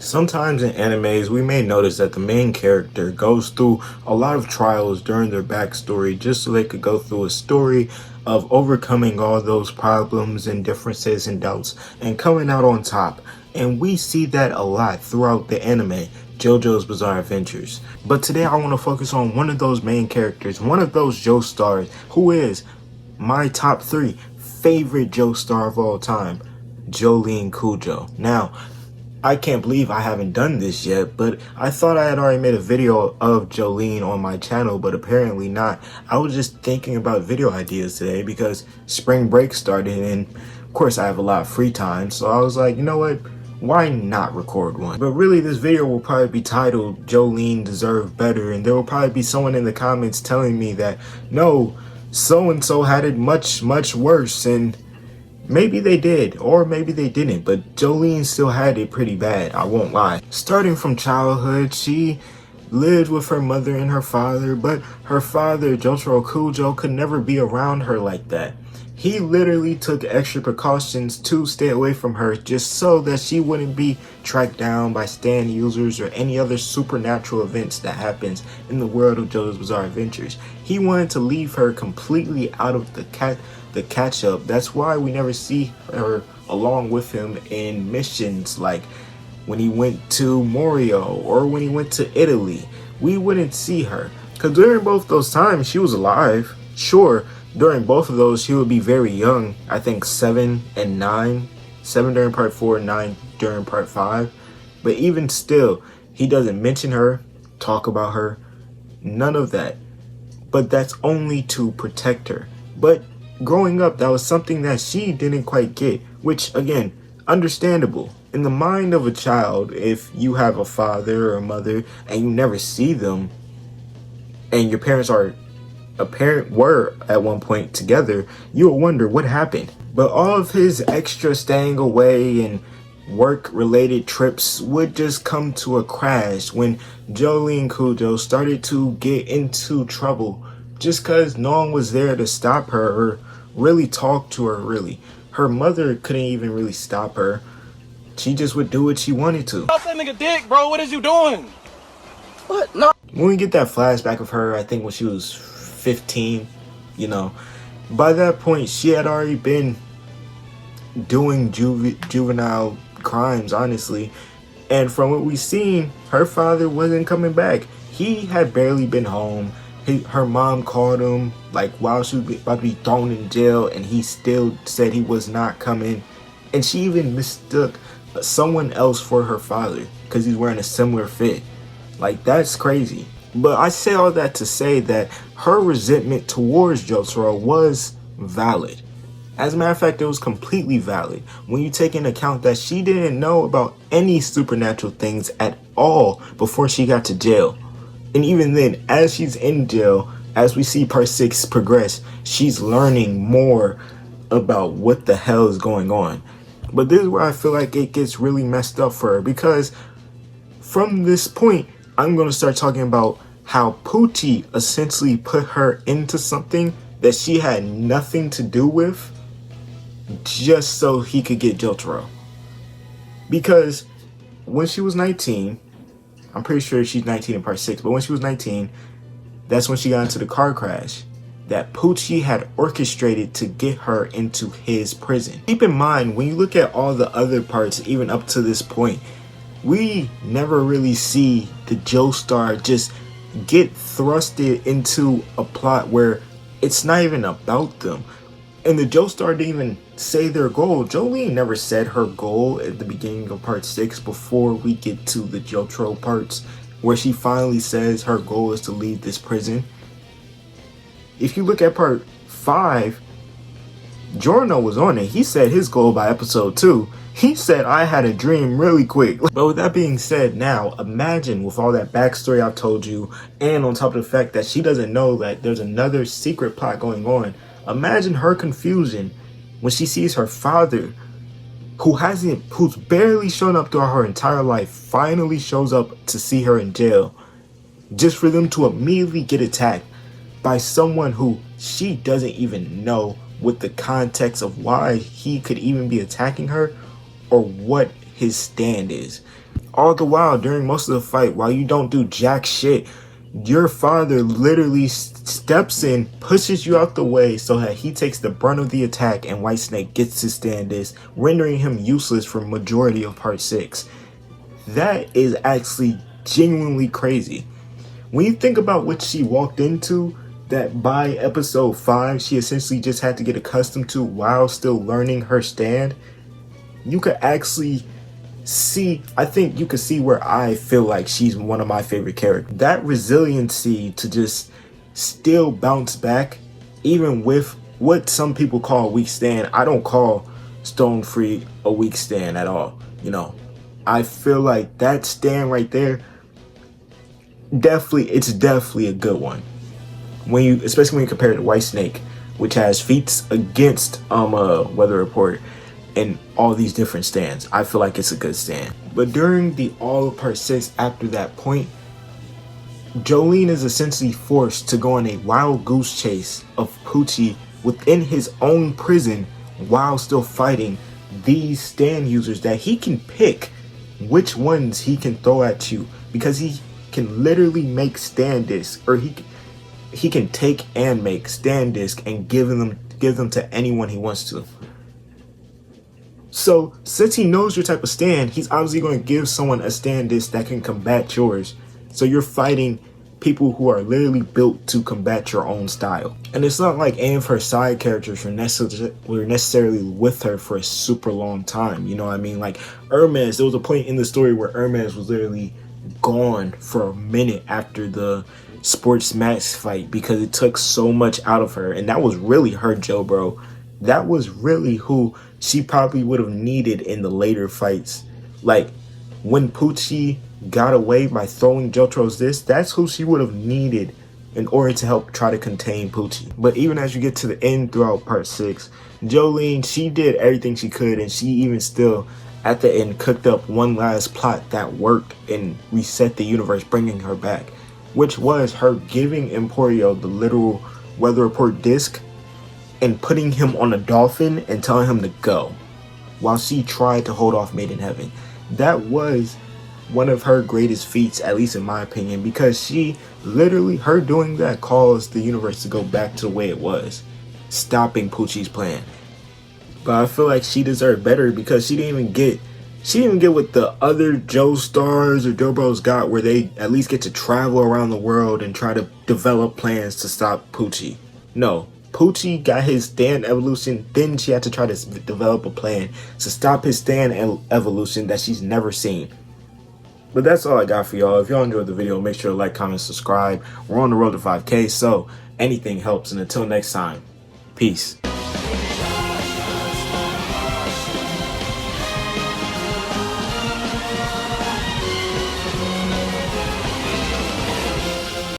Sometimes in animes, we may notice that the main character goes through a lot of trials during their backstory just so they could go through a story of overcoming all those problems and differences and doubts and coming out on top. And we see that a lot throughout the anime, JoJo's Bizarre Adventures. But today I want to focus on one of those main characters, one of those Joestars, who is my top 3 favorite Joestar of all time, Jolyne Cujoh. Now, I can't believe I haven't done this yet, but I thought I had already made a video of Jolyne on my channel, but apparently not. I was just thinking about video ideas today because spring break started and of course I have a lot of free time, so I was like, you know what? Why not record one? But really this video will probably be titled Jolyne Deserved Better, and there will probably be someone in the comments telling me that no, so-and-so had it much worse, and maybe they did, or maybe they didn't, but Jolyne still had it pretty bad, I won't lie. Starting from childhood, she lived with her mother and her father, but her father, Jotaro Cujoh, could never be around her like that. He literally took extra precautions to stay away from her just so that she wouldn't be tracked down by stand users or any other supernatural events that happens in the world of JoJo's Bizarre Adventures. He wanted to leave her completely out of the catch up. That's why we never see her along with him in missions like when he went to Emporio or when he went to Italy. We wouldn't see her because during both those times she was alive. Sure, during both of those she would be very young. I think 7 and 9, 7 during part 4, 9 during part 5. But even still, he doesn't mention her, talk about her, none of that. But that's only to protect her. But growing up, that was something that she didn't quite get, which again, understandable. In the mind of a child, if you have a father or a mother and you never see them, and your parents were at one point together, you'll wonder what happened. But all of his extra staying away and work-related trips would just come to a crash when Jolyne Cujoh started to get into trouble just because no one was there to stop her or really talk to her. Really, her mother couldn't even really stop her. She just would do what she wanted to. Stop that nigga dick, bro. What is you doing? What? No. When we get that flashback of her, I think when she was 15, you know, by that point she had already been doing juvenile crimes, honestly. And from what we've seen, her father wasn't coming back. He had barely been home. Her mom called him like while she was about to be thrown in jail, and he still said he was not coming. And she even mistook someone else for her father because he's wearing a similar fit. Like, that's crazy. But I say all that to say that her resentment towards Jotaro was valid. As a matter of fact, it was completely valid when you take into account that she didn't know about any supernatural things at all before she got to jail. And even then, as she's in jail, as we see part 6 progress, she's learning more about what the hell is going on. But this is where I feel like it gets really messed up for her, because from this point, I'm going to start talking about how Pucci essentially put her into something that she had nothing to do with just so he could get Jotaro. Because when she was 19, I'm pretty sure she's 19 in part 6, but when she was 19, that's when she got into the car crash that Pucci had orchestrated to get her into his prison. Keep in mind, when you look at all the other parts, even up to this point, we never really see the Joestar just get thrusted into a plot where it's not even about them. And the Joestar didn't even say their goal. Jolyne never said her goal at the beginning of part 6 before we get to the Jotaro parts where she finally says her goal is to leave this prison. If you look at part 5, Giorno was on it. He said his goal by episode 2. He said, I had a dream really quick. But with that being said, now imagine with all that backstory I've told you, and on top of the fact that she doesn't know that there's another secret plot going on, imagine her confusion when she sees her father, who's barely shown up throughout her entire life, finally shows up to see her in jail, just for them to immediately get attacked by someone who she doesn't even know with the context of why he could even be attacking her or what his stand is. All the while, during most of the fight, while you don't do jack shit, your father literally steps in, pushes you out the way so that he takes the brunt of the attack, and Whitesnake gets to stand this, rendering him useless for majority of part 6. That is actually genuinely crazy. When you think about what she walked into, that by episode 5 she essentially just had to get accustomed to while still learning her stand, you could actually see, I think you could see where I feel like she's one of my favorite characters. That resiliency to just still bounce back, even with what some people call a weak stand. I don't call Stone Free a weak stand at all. You know, I feel like that stand right there, it's definitely a good one. When you, especially when you compare it to Whitesnake, which has feats against Weather Report and all these different stands, I feel like it's a good stand. But during the all of part 6, after that point, Jolyne is essentially forced to go on a wild goose chase of Pucci within his own prison while still fighting these stand users that he can pick which ones he can throw at you, because he can literally make stand discs, or he can take and make stand disc and give them to anyone he wants to. So since he knows your type of stand, he's obviously going to give someone a stand disc that can combat yours. So you're fighting people who are literally built to combat your own style. And it's not like any of her side characters were necessarily with her for a super long time. You know what I mean? Like Hermes, there was a point in the story where Hermes was literally gone for a minute after the sports match fight because it took so much out of her. And that was really her Joe, bro. That was really who she probably would have needed in the later fights. Like when Pucci got away by throwing Jotro's disc, that's who she would have needed in order to help try to contain Pucci. But even as you get to the end throughout part 6, Jolyne, she did everything she could, and she even still at the end cooked up one last plot that worked and reset the universe, bringing her back, which was her giving Emporio the literal Weather Report disc and putting him on a dolphin and telling him to go while she tried to hold off Made in Heaven. That was one of her greatest feats, at least in my opinion, because she literally, her doing that caused the universe to go back to the way it was, stopping Pucci's plan. But I feel like she deserved better because she didn't even get what the other Joe Stars or Joe Bros got, where they at least get to travel around the world and try to develop plans to stop Pucci. No, Pucci got his stand evolution, then she had to try to develop a plan to stop his stand evolution that she's never seen. But that's all I got for y'all. If y'all enjoyed the video, make sure to like, comment, subscribe. We're on the road to 5K, so anything helps. And until next time, peace.